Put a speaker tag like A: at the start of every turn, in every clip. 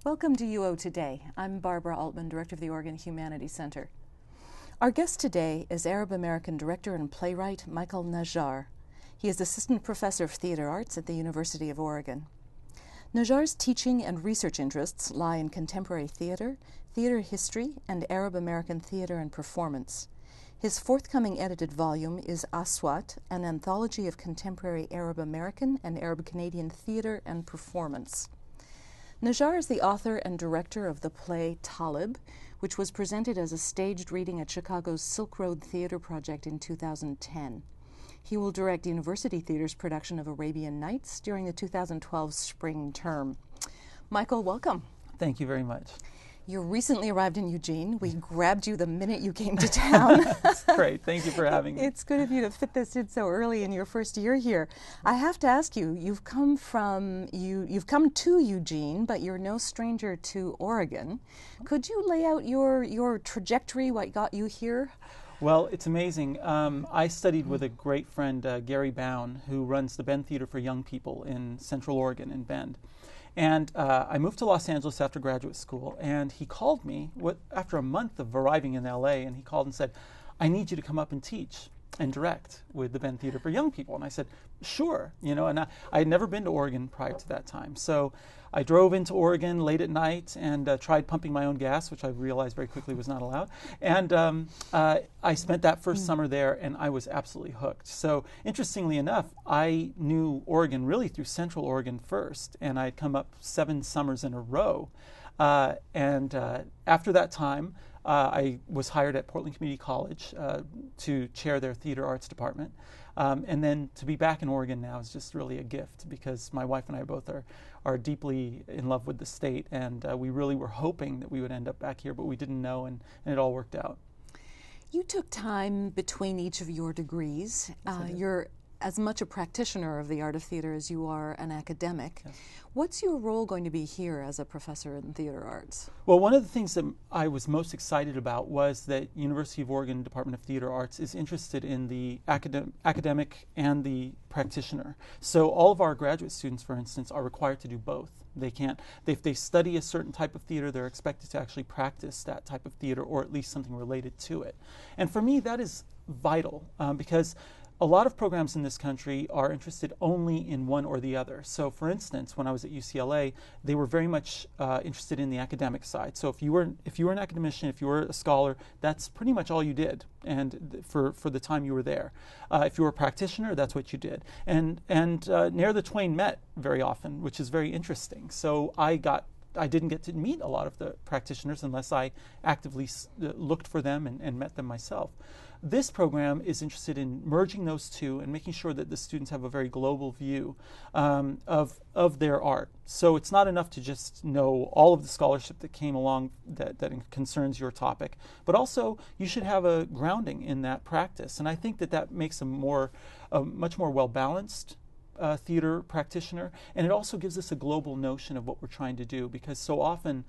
A: Welcome to UO Today. I'm Barbara Altman, Director of the Oregon Humanities Center. Our guest today is Arab-American director and playwright Michael Najjar. He is Assistant Professor of Theater Arts at the University of Oregon. Najjar's teaching and research interests lie in contemporary theater, theater history, and Arab-American theater and performance. His forthcoming edited volume is Aswat, an anthology of contemporary Arab-American and Arab-Canadian theater and performance. Najjar is the author and director of the play Talib, which was presented as a staged reading at Chicago's Silk Road Theater Project in 2010. He will direct University Theater's production of Arabian Nights during the 2012 spring term. Michael, welcome.
B: Thank you very much.
A: You recently arrived in Eugene. We grabbed you the minute you came to town.
B: That's great. Thank you for having me.
A: It's good of you to fit this in so early in your first year here. I have to ask you, you've come to Eugene, but you're no stranger to Oregon. Could you lay out your trajectory, what got you here?
B: Well, it's amazing. I studied with a great friend, Gary Bown, who runs the Bend Theater for Young People in Central Oregon in Bend. And I moved to Los Angeles after graduate school, and he called me after a month of arriving in LA, and he called and said, I need you to come up and teach and direct with the Bend Theater for Young People. And I said, sure, and I had never been to Oregon prior to that time. So I drove into Oregon late at night and tried pumping my own gas, which I realized very quickly was not allowed. And I spent that first summer there, and I was absolutely hooked. So interestingly enough, I knew Oregon really through Central Oregon first, and I'd come up 7 summers in a row. And after that time, I was hired at Portland Community College to chair their theater arts department. And then to be back in Oregon now is just really a gift, because my wife and I both are deeply in love with the state, and we really were hoping that we would end up back here, but we didn't know, and it all worked out.
A: You took time between each of your degrees. You're as much a practitioner of the art of theater as you are an academic.
B: Yes.
A: What's your role going to be here as a professor in theater arts?
B: Well, one of the things that I was most excited about was that University of Oregon Department of Theater Arts is interested in the academic and the practitioner. So all of our graduate students, for instance, are required to do both. If they study a certain type of theater, they're expected to actually practice that type of theater, or at least something related to it. And for me, that is vital, because a lot of programs in this country are interested only in one or the other. So for instance, when I was at UCLA, they were very much interested in the academic side. So if you were an academician, if you were a scholar, that's pretty much all you did, and for the time you were there. If you were a practitioner, that's what you did. And ne'er the twain met very often, which is very interesting. So I didn't get to meet a lot of the practitioners unless I actively looked for them and met them myself. This program is interested in merging those two and making sure that the students have a very global view of their art. So it's not enough to just know all of the scholarship that came along that concerns your topic, but also you should have a grounding in that practice. And I think that makes a much more well-balanced theater practitioner, and it also gives us a global notion of what we're trying to do, because so often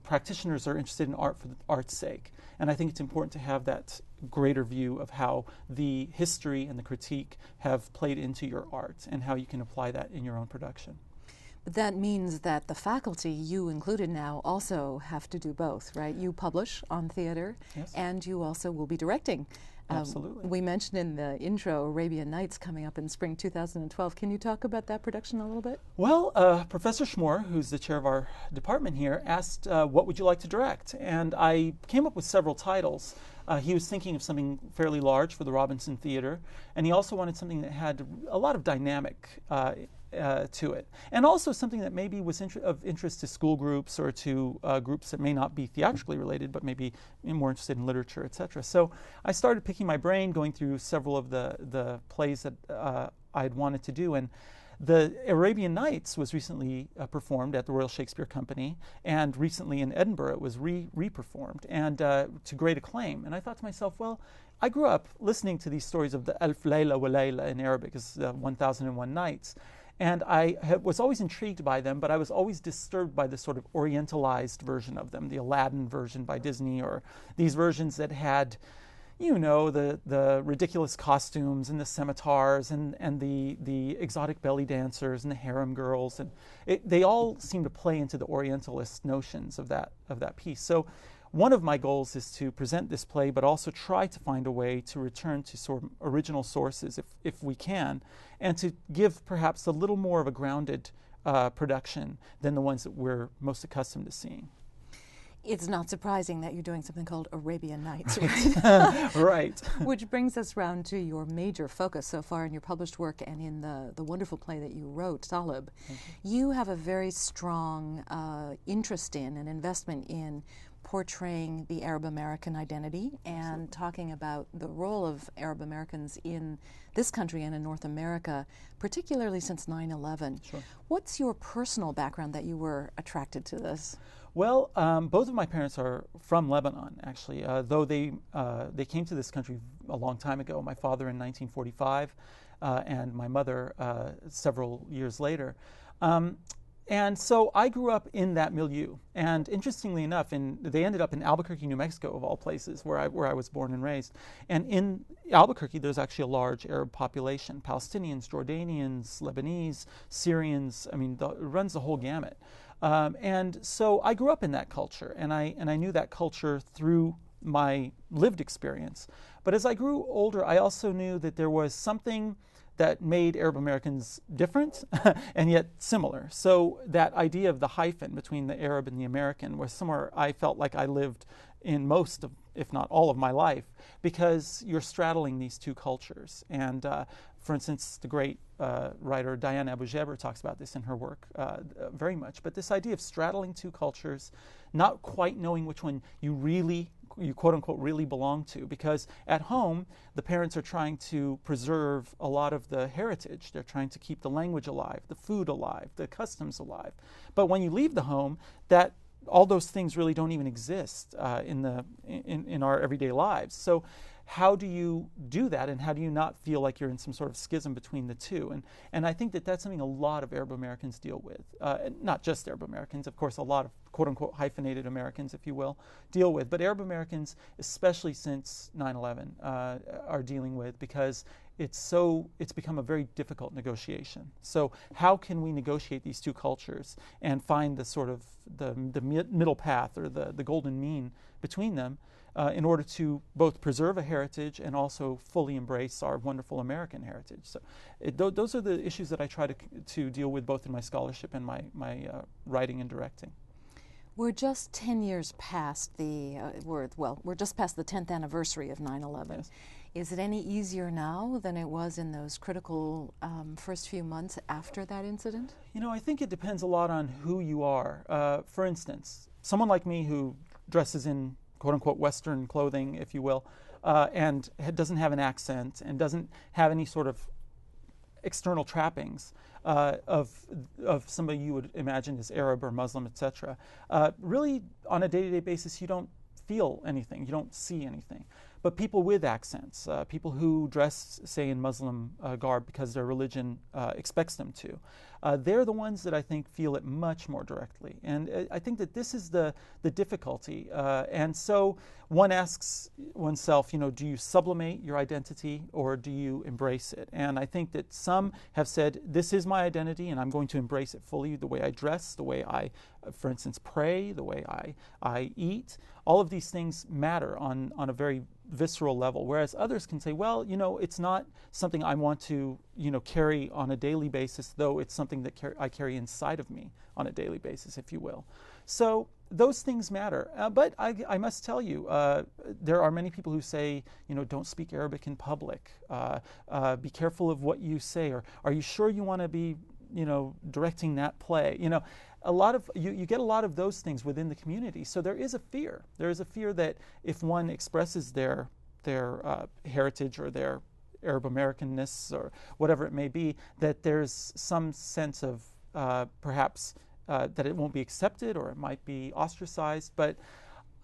B: practitioners are interested in art for the art's sake, and I think it's important to have that greater view of how the history and the critique have played into your art and how you can apply that in your own production.
A: But that means that the faculty, you included now, also have to do both, right? You publish on theater,
B: yes,
A: and you also will be directing.
B: Absolutely.
A: We mentioned in the intro Arabian Nights coming up in spring 2012. Can you talk about that production a little bit?
B: Well, Professor Schmore, who's the chair of our department here, asked, what would you like to direct? And I came up with several titles. He was thinking of something fairly large for the Robinson Theater, and he also wanted something that had a lot of dynamic to it, and also something that maybe was of interest to school groups or to groups that may not be theatrically related, but maybe more interested in literature, etc. So I started picking my brain, going through several of the plays that I had wanted to do, and the Arabian Nights was recently performed at the Royal Shakespeare Company, and recently in Edinburgh it was re-performed, and to great acclaim. And I thought to myself, well, I grew up listening to these stories of the Alf Layla wa Layla in Arabic, is 1001 Nights. And I was always intrigued by them, but I was always disturbed by the sort of orientalized version of them, the Aladdin version by Disney, or these versions that had, you know, the ridiculous costumes and the scimitars and the exotic belly dancers and the harem girls, and they all seem to play into the Orientalist notions of that piece. So one of my goals is to present this play, but also try to find a way to return to sort of original sources if we can, and to give perhaps a little more of a grounded production than the ones that we're most accustomed to seeing.
A: It's not surprising that you're doing something called Arabian Nights, right?
B: Right.
A: Which brings us round to your major focus so far in your published work and in the wonderful play that you wrote, Talib. You have a very strong interest in and investment in portraying the Arab American identity and talking about the role of Arab Americans in this country and in North America, particularly since 9/11.
B: Sure.
A: What's your personal background that you were attracted to this?
B: Well, both of my parents are from Lebanon, actually, though they came to this country a long time ago. My father in 1945 and my mother several years later. And so I grew up in that milieu. And interestingly enough, they ended up in Albuquerque, New Mexico, of all places, where I was born and raised. And in Albuquerque, there's actually a large Arab population: Palestinians, Jordanians, Lebanese, Syrians. I mean, it runs the whole gamut. And so I grew up in that culture, and I knew that culture through my lived experience. But as I grew older, I also knew that there was something that made Arab Americans different and yet similar. So that idea of the hyphen between the Arab and the American was somewhere I felt like I lived in most of, if not all of my life, because you're straddling these two cultures. And for instance, the great writer Diane Abu Jaber talks about this in her work very much. But this idea of straddling two cultures, not quite knowing which one you quote unquote really belong to, because at home the parents are trying to preserve a lot of the heritage. They're trying to keep the language alive, the food alive, the customs alive. But when you leave the home, that all those things really don't even exist in our everyday lives. So how do you do that, and how do you not feel like you're in some sort of schism between the two? And I think that that's something a lot of Arab Americans deal with. Not just Arab Americans, of course, a lot of quote-unquote hyphenated Americans, if you will, deal with. But Arab Americans, especially since 9/11, are dealing with, because it's become a very difficult negotiation. So how can we negotiate these two cultures and find the sort of the middle path, or the golden mean between them, in order to both preserve a heritage and also fully embrace our wonderful American heritage? So those are the issues that I try to deal with, both in my scholarship and my writing and directing.
A: We're just 10 years past we're just past the 10th anniversary of 9/11.
B: Yes.
A: Is it any easier now than it was in those critical first few months after that incident?
B: You know, I think it depends a lot on who you are. For instance, someone like me who dresses in quote-unquote Western clothing, if you will, and doesn't have an accent and doesn't have any sort of external trappings of somebody you would imagine as Arab or Muslim, etc. Really, on a day-to-day basis, you don't feel anything, you don't see anything. But people with accents, people who dress, say, in Muslim garb because their religion expects them to, they're the ones that I think feel it much more directly. And I think that this is the difficulty. And so one asks oneself, do you sublimate your identity or do you embrace it? And I think that some have said, this is my identity and I'm going to embrace it fully, the way I dress, the way I, for instance, pray, the way I eat. All of these things matter on a very visceral level, whereas others can say, well, it's not something I want to, carry on a daily basis, though it's something that I carry inside of me on a daily basis, if you will. So those things matter. But I must tell you, there are many people who say, don't speak Arabic in public. Be careful of what you say, or are you sure you want to be, directing that play? You get a lot of those things within the community. So there is a fear. There is a fear that if one expresses their heritage or their Arab Americanness or whatever it may be, that there's some sense of perhaps that it won't be accepted or it might be ostracized. But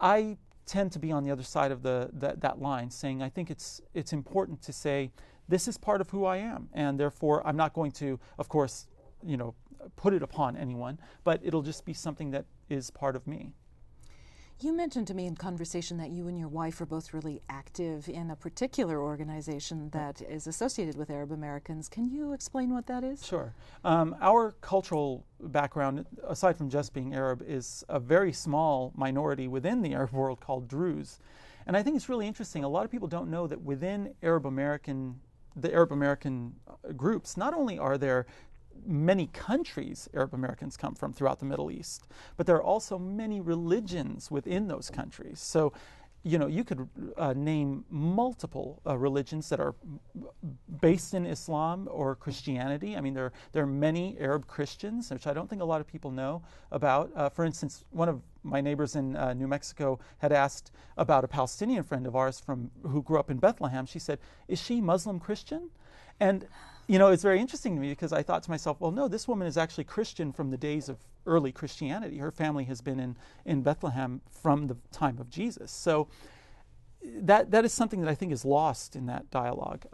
B: I tend to be on the other side of that line, saying I think it's important to say this is part of who I am, and therefore I'm not going to, of course, put it upon anyone, but it'll just be something that is part of me.
A: You mentioned to me in conversation that you and your wife are both really active in a particular organization that is associated with Arab Americans. Can you explain what that is?
B: Sure. Our cultural background, aside from just being Arab, is a very small minority within the Arab world called Druze. And I think it's really interesting. A lot of people don't know that within the Arab American groups, not only are there many countries Arab Americans come from throughout the Middle East, but there are also many religions within those countries. So, you could name multiple religions that are based in Islam or Christianity. I mean, there are many Arab Christians, which I don't think a lot of people know about. For instance, one of my neighbors in New Mexico had asked about a Palestinian friend of ours who grew up in Bethlehem. She said, "Is she Muslim Christian?" And it's very interesting to me because I thought to myself, well, no, this woman is actually Christian from the days of early Christianity. Her family has been in Bethlehem from the time of Jesus. So that is something that I think is lost in that dialogue.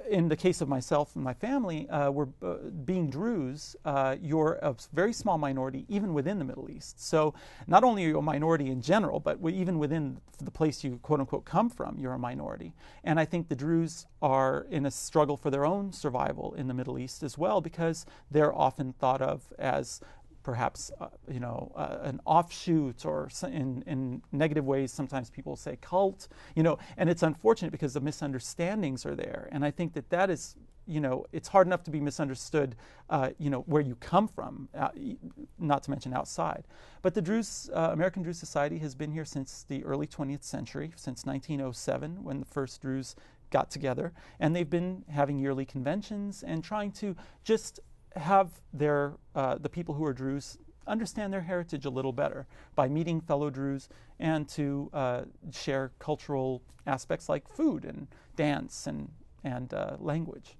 B: In the case of myself and my family, we're being Druze, you're a very small minority even within the Middle East. So not only are you a minority in general, but even within the place you quote unquote come from, you're a minority. And I think the Druze are in a struggle for their own survival in the Middle East as well, because they're often thought of as perhaps an offshoot, or in negative ways sometimes people say cult, and it's unfortunate because the misunderstandings are there. And I think that is, it's hard enough to be misunderstood where you come from, not to mention outside. But the Druze, American Druze Society has been here since the early 20th century, since 1907, when the first Druze got together, and they've been having yearly conventions and trying to just have the people who are Druze understand their heritage a little better by meeting fellow Druze and to share cultural aspects like food and dance and language.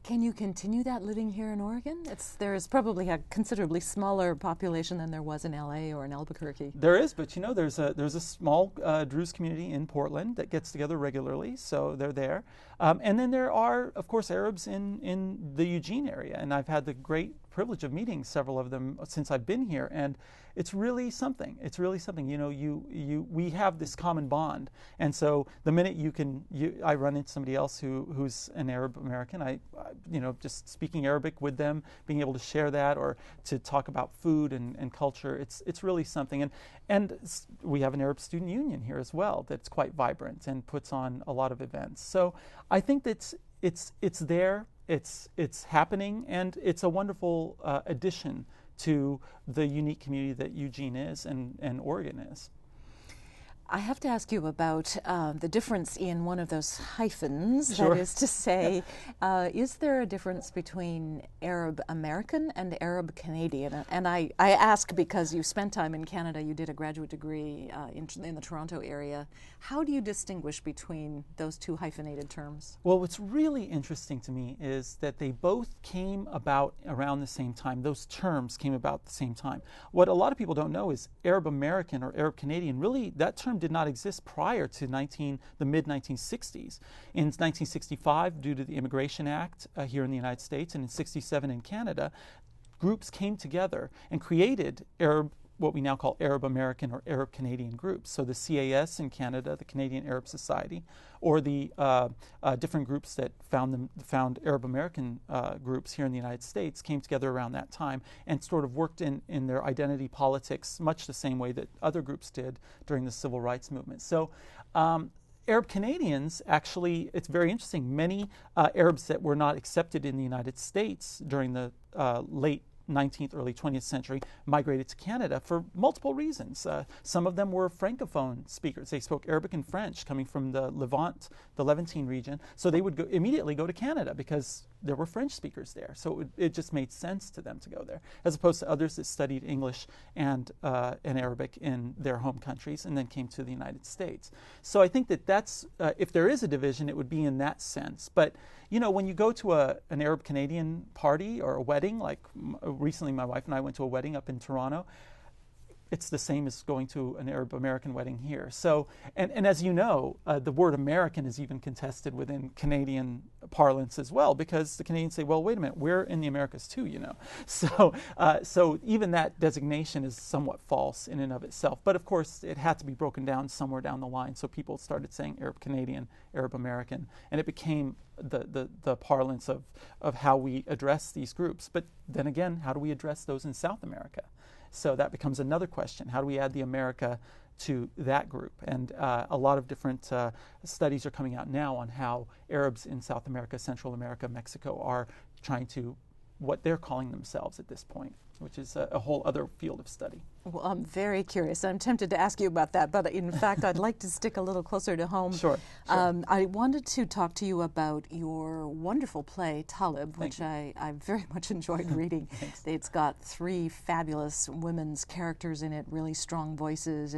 A: Can you continue that living here in Oregon? There is probably a considerably smaller population than there was in LA or in Albuquerque.
B: There is, but there's a small Druze community in Portland that gets together regularly, so they're there. And then there are, of course, Arabs in the Eugene area, and I've had the great privilege of meeting several of them since I've been here, and it's really something. It's really something. We have this common bond, and so the minute I run into somebody else who's an Arab American, I just speaking Arabic with them, being able to share that or to talk about food and culture, it's really something. And we have an Arab Student Union here as well that's quite vibrant and puts on a lot of events. So I think that it's there. It's happening, and it's a wonderful addition to the unique community that Eugene is and Oregon is.
A: I have to ask you about the difference in one of those hyphens.
B: Sure.
A: That is to say, is there a difference between Arab American and Arab Canadian? And I ask because you spent time in Canada, you did a graduate degree in the Toronto area. How do you distinguish between those two hyphenated terms?
B: Well, what's really interesting to me is that they both came about around the same time. Those terms came about at the same time. What a lot of people don't know is Arab American or Arab Canadian, really that term did not exist prior to the mid-1960s. In 1965, due to the Immigration Act here in the United States, and in 67 in Canada, groups came together and created what we now call Arab American or Arab Canadian groups. So the CAS in Canada, the Canadian Arab Society, or the different groups that found Arab American groups here in the United States came together around that time and sort of worked in their identity politics much the same way that other groups did during the Civil Rights Movement. So Arab Canadians, actually, it's very interesting. Many Arabs that were not accepted in the United States during the late 19th, early 20th century migrated to Canada for multiple reasons. Some of them were Francophone speakers. They spoke Arabic and French coming from the Levant, the Levantine region. So they would immediately go to Canada because there were French speakers there. So it just made sense to them to go there, as opposed to others that studied English and Arabic in their home countries and then came to the United States. So I think that's, if there is a division, it would be in that sense. But when you go to an Arab Canadian party or a wedding, like recently my wife and I went to a wedding up in Toronto, it's the same as going to an Arab American wedding here. So, and as you know, the word American is even contested within Canadian parlance as well, because the Canadians say, well, wait a minute, we're in the Americas too, you know. So, so even that designation is somewhat false in and of itself. But of course, it had to be broken down somewhere down the line. So people started saying Arab Canadian, Arab American, and it became the parlance of how we address these groups. But then again, how do we address those in South America? So that becomes another question. How do we add the America to that group? And a lot of different studies are coming out now on how Arabs in South America, Central America, Mexico are trying to, what they're calling themselves at this point, which is a whole other field of study.
A: Well, I'm very curious. I'm tempted to ask you about that, but in fact, I'd like to stick a little closer to home.
B: Sure.
A: I wanted to talk to you about your wonderful play, Talib, which I very much enjoyed reading. It's got 3 fabulous women's characters in it, really strong voices.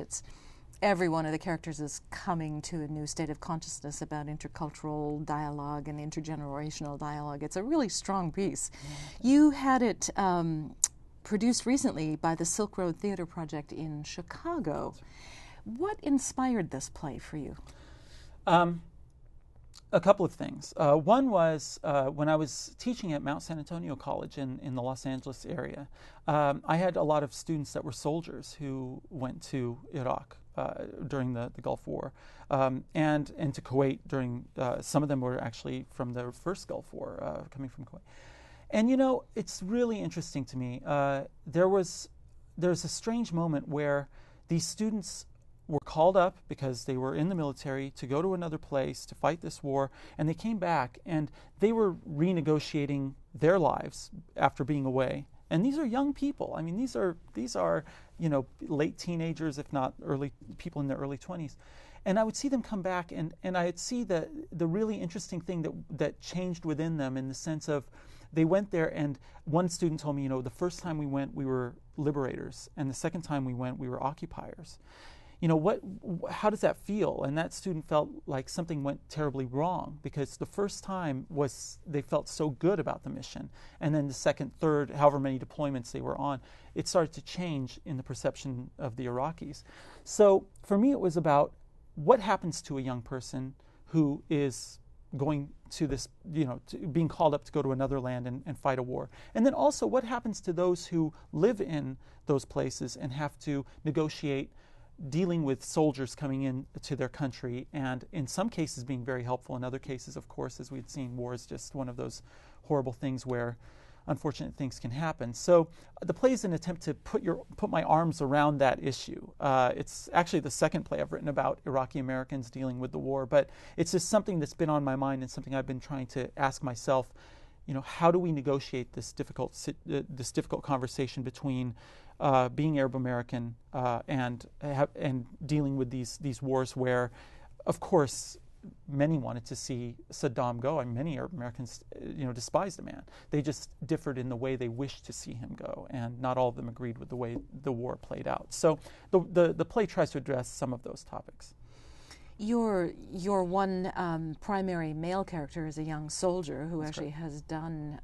A: Every one of the characters is coming to a new state of consciousness about intercultural dialogue and intergenerational dialogue. It's a really strong piece. You had it produced recently by the Silk Road Theater Project in Chicago. What inspired this play for you?
B: A couple of things. One was when I was teaching at Mount San Antonio College in the Los Angeles area, I had a lot of students that were soldiers who went to Iraq during the Gulf War, and to Kuwait during, some of them were actually from the first Gulf War, coming from Kuwait. And you know, it's really interesting to me. There's a strange moment where these students were called up because they were in the military to go to another place to fight this war, and they came back and they were renegotiating their lives after being away. And these are young people. I mean, these are you know, late teenagers, if not early people in their early 20s. And I would see them come back, and I would see the really interesting thing that changed within them, in the sense of they went there, and one student told me, you know, the first time we went, we were liberators, and the second time we went, we were occupiers. You know, how does that feel? And that student felt like something went terribly wrong, because the first time they felt so good about the mission, and then the second, third, however many deployments they were on, it started to change in the perception of the Iraqis. So for me, it was about what happens to a young person who is going to this, you know, being called up to go to another land and fight a war. And then also what happens to those who live in those places and have to negotiate dealing with soldiers coming in to their country, and in some cases being very helpful. In other cases, of course, as we'd seen, war is just one of those horrible things where unfortunate things can happen. So the play is an attempt to put my arms around that issue. It's actually the second play I've written about Iraqi Americans dealing with the war, but it's just something that's been on my mind and something I've been trying to ask myself. You know, how do we negotiate this difficult conversation between being Arab American and dealing with these wars where, of course, many wanted to see Saddam go, and many Arab Americans, you know, despised the man. They just differed in the way they wished to see him go, and not all of them agreed with the way the war played out. So the play tries to address some of those topics.
A: Your one primary male character is a young soldier who actually has done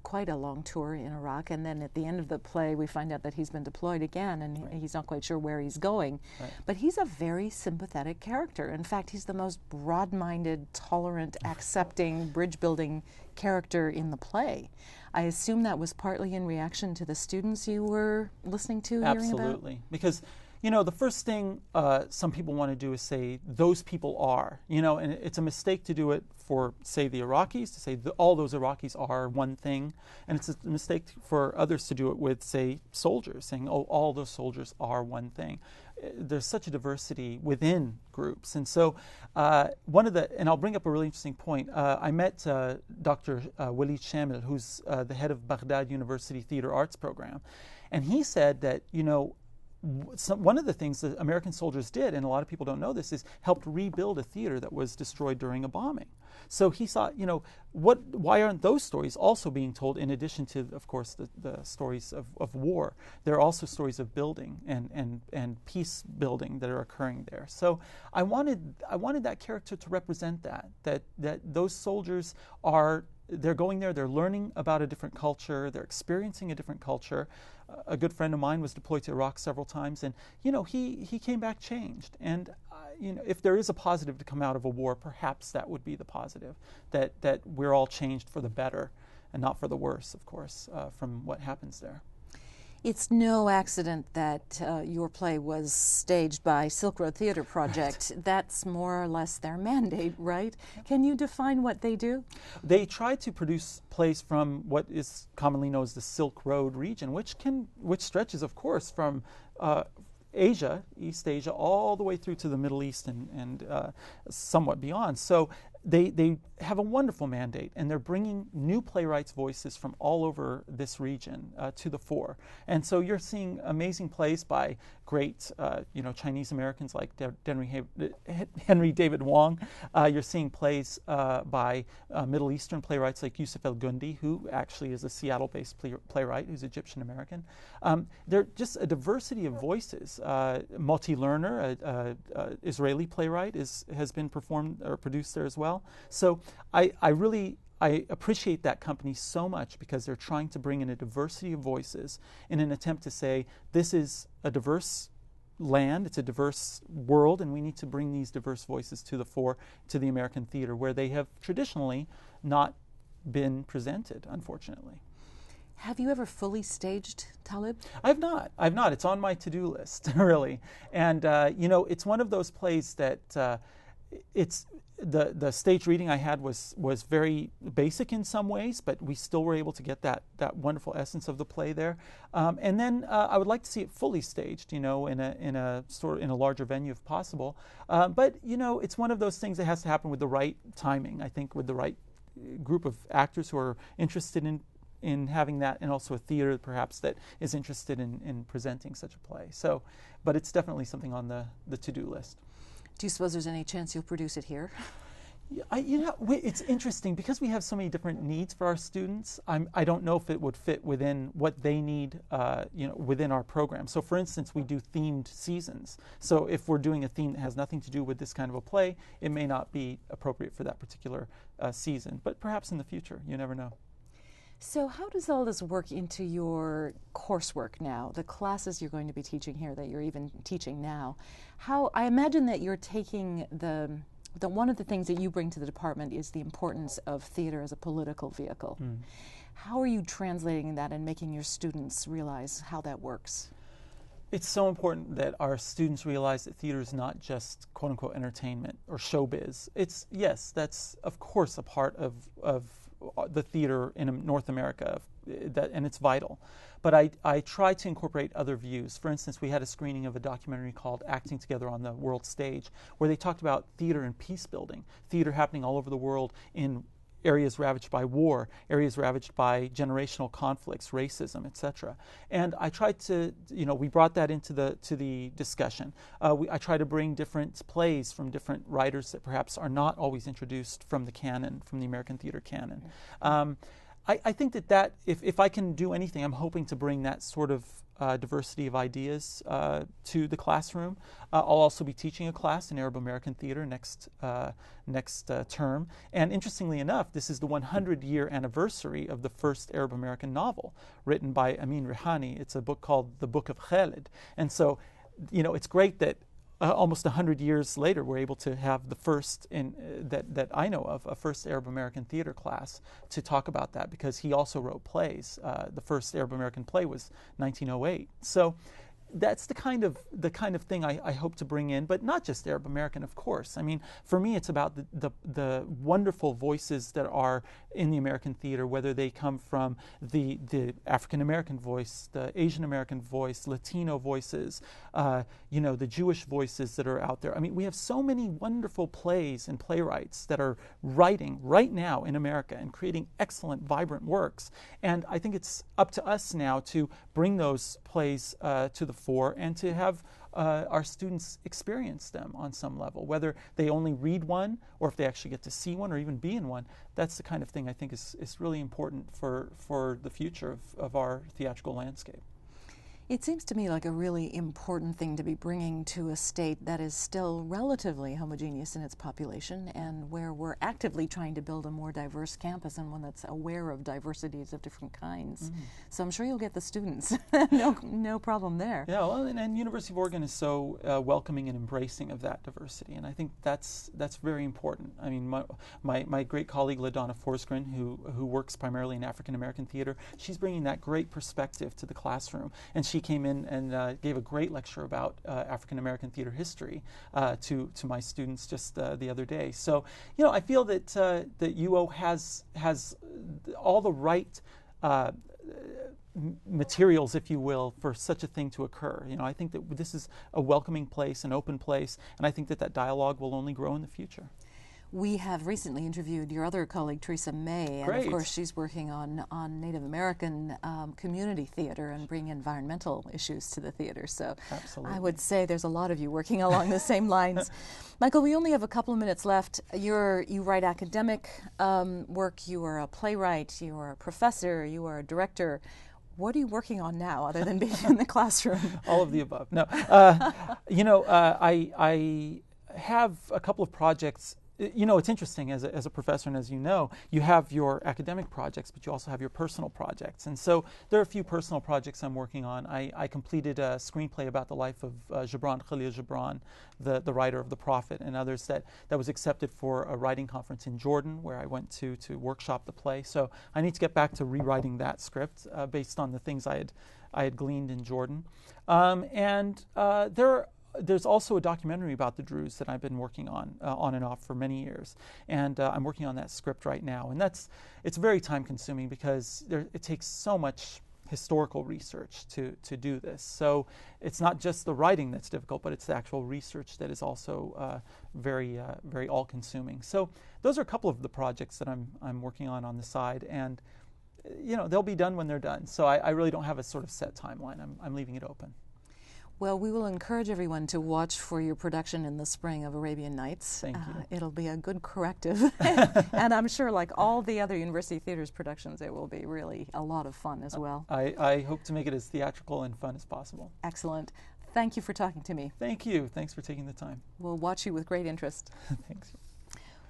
A: quite a long tour in Iraq, and then at the end of the play we find out that he's been deployed again, and he's not quite sure where he's going. But he's a very sympathetic character. In fact, he's the most broad-minded, tolerant, accepting, bridge-building character in the play. I assume that was partly in reaction to the students you were listening to, hearing about?
B: Absolutely, because you know, the first thing some people want to do is say, those people are, you know, and it's a mistake to do it for, say, the Iraqis, to say all those Iraqis are one thing. And it's a mistake for others to do it with, say, soldiers, saying, oh, all those soldiers are one thing. There's such a diversity within groups. And so and I'll bring up a really interesting point. I met Dr. Walid Shamil, who's the head of Baghdad University Theater Arts Program. And he said that, you know, one of the things that American soldiers did, and a lot of people don't know this, is helped rebuild a theater that was destroyed during a bombing. So he thought, you know, why aren't those stories also being told, in addition to, of course, the stories of war? There are also stories of building and peace building that are occurring there. So I wanted that character to represent that those soldiers are they're going there, they're learning about a different culture, they're experiencing a different culture. A good friend of mine was deployed to Iraq several times, and he came back changed. And if there is a positive to come out of a war, perhaps that would be the positive, that we're all changed for the better and not for the worse, of course, from what happens there.
A: It's no accident that your play was staged by Silk Road Theater Project.
B: Right.
A: That's more or less their mandate, right? Can you define what they do?
B: They try to produce plays from what is commonly known as the Silk Road region, which stretches, of course, from Asia, East Asia, all the way through to the Middle East and somewhat beyond. So they have a wonderful mandate, and they're bringing new playwrights' voices from all over this region to the fore. And so you're seeing amazing plays by great, Chinese Americans like Henry David Wong. You're seing plays by Middle Eastern playwrights like Yusuf El-Gundi, who actually is a Seattle-based playwright who's Egyptian American. They're just a diversity of voices. Moti Lerner, an Israeli playwright, has been performed or produced there as well. So I appreciate that company so much, because they're trying to bring in a diversity of voices in an attempt to say this is a diverse land, it's a diverse world, and we need to bring these diverse voices to the fore to the American theater, where they have traditionally not been presented, unfortunately.
A: Have you ever fully staged Talib?
B: I've not. It's on my to-do list, really. And, it's one of those plays that it's the stage reading I had was very basic in some ways, but we still were able to get that wonderful essence of the play there. And then I would like to see it fully staged, in a larger venue if possible. But it's one of those things that has to happen with the right timing. I think with the right group of actors who are interested in having that, and also a theater perhaps that is interested in presenting such a play. So, but it's definitely something on the to-do list.
A: Do you suppose there's any chance you'll produce it here?
B: It's interesting because we have so many different needs for our students. I don't know if it would fit within what they need, within our program. So, for instance, we do themed seasons. So, if we're doing a theme that has nothing to do with this kind of a play, it may not be appropriate for that particular season. But perhaps in the future, you never know.
A: So how does all this work into your coursework now, the classes you're going to be teaching here that you're even teaching now? I imagine that you're taking one of the things that you bring to the department is the importance of theater as a political vehicle. How are you translating that and making your students realize how that works?
B: It's so important that our students realize that theater is not just quote-unquote entertainment or showbiz. Yes, that's of course a part of the theater in North America, and it's vital. But I try to incorporate other views. For instance, we had a screening of a documentary called Acting Together on the World Stage, where they talked about theater and peace building, theater happening all over the world in areas ravaged by war, areas ravaged by generational conflicts, racism, etc. And I tried to, we brought that into the discussion. I try to bring different plays from different writers that perhaps are not always introduced from the canon, from the American theater canon. I think that if I can do anything, I'm hoping to bring that sort of diversity of ideas to the classroom. I'll also be teaching a class in Arab American theater next term. And interestingly enough, this is the 100-year anniversary of the first Arab American novel written by Amin Rouhani. It's a book called The Book of Khalid. And so, it's great that almost 100 years later, we're able to have the first that I know of, a first Arab American theater class to talk about that, because he also wrote plays. The first Arab American play was 1908. So that's the kind of thing I hope to bring in, but not just Arab American, of course. I mean, for me, it's about the wonderful voices that are in the American theater, whether they come from the African American voice, the Asian American voice, Latino voices, the Jewish voices that are out there. I mean, we have so many wonderful plays and playwrights that are writing right now in America and creating excellent, vibrant works. And I think it's up to us now to bring those plays to the fore and to have our students experience them on some level, whether they only read one or if they actually get to see one or even be in one. That's the kind of thing I think is really important for the future of our theatrical landscape.
A: It seems to me like a really important thing to be bringing to a state that is still relatively homogeneous in its population and where we're actively trying to build a more diverse campus and one that's aware of diversities of different kinds. So I'm sure you'll get the students. No problem there.
B: Yeah, well, and University of Oregon is so welcoming and embracing of that diversity, and I think that's very important. I mean, my great colleague LaDonna Forsgren, who works primarily in African American theater, she's bringing that great perspective to the classroom, and she came in and gave a great lecture about African American theater history to my students just the other day. So, you know, I feel that that UO has all the right materials, if you will, for such a thing to occur. You know, I think that this is a welcoming place, an open place, and I think that that dialogue will only grow in the future.
A: We have recently interviewed your other colleague, Teresa May, and
B: Great.
A: of course she's working on Native American community theater and bringing environmental issues to the theater. So
B: Absolutely.
A: I would say there's a lot of you working along the same lines. Michael, we only have a couple of minutes left. You write academic work, you are a playwright, you are a professor, you are a director. What are you working on now other than being in the classroom?
B: All of the above. No, you know, I have a couple of projects. You know, it's interesting as a professor, and as you know, you have your academic projects, but you also have your personal projects. And so there are a few personal projects I'm working on. I completed a screenplay about the life of Khalil Gibran, the writer of The Prophet, and others that was accepted for a writing conference in Jordan, where I went to workshop the play. So I need to get back to rewriting that script based on the things I had gleaned in Jordan. There's also a documentary about the Druze that I've been working on and off for many years, and I'm working on that script right now. And it's very time consuming because it takes so much historical research to do this. So it's not just the writing that's difficult, but it's the actual research that is also very all consuming. So those are a couple of the projects that I'm working on the side, and you know, they'll be done when they're done. So I really don't have a sort of set timeline. I'm leaving it open.
A: Well, we will encourage everyone to watch for your production in the spring of Arabian Nights.
B: Thank you.
A: It'll be a good corrective. And I'm sure, like all the other University Theater's productions, it will be really a lot of fun as well.
B: I hope to make it as theatrical and fun as possible.
A: Excellent. Thank you for talking to me.
B: Thank you. Thanks for taking the time.
A: We'll watch you with great interest.
B: Thanks.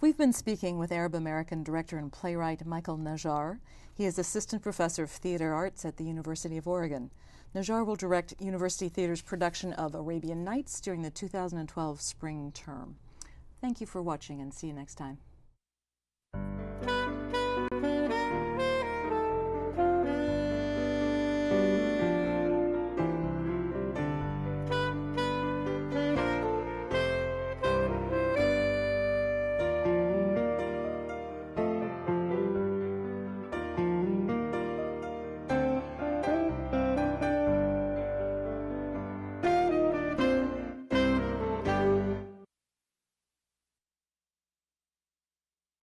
A: We've been speaking with Arab American director and playwright Michael Najjar. He is Assistant Professor of Theater Arts at the University of Oregon. Najjar will direct University Theater's production of Arabian Nights during the 2012 spring term. Thank you for watching, and see you next time.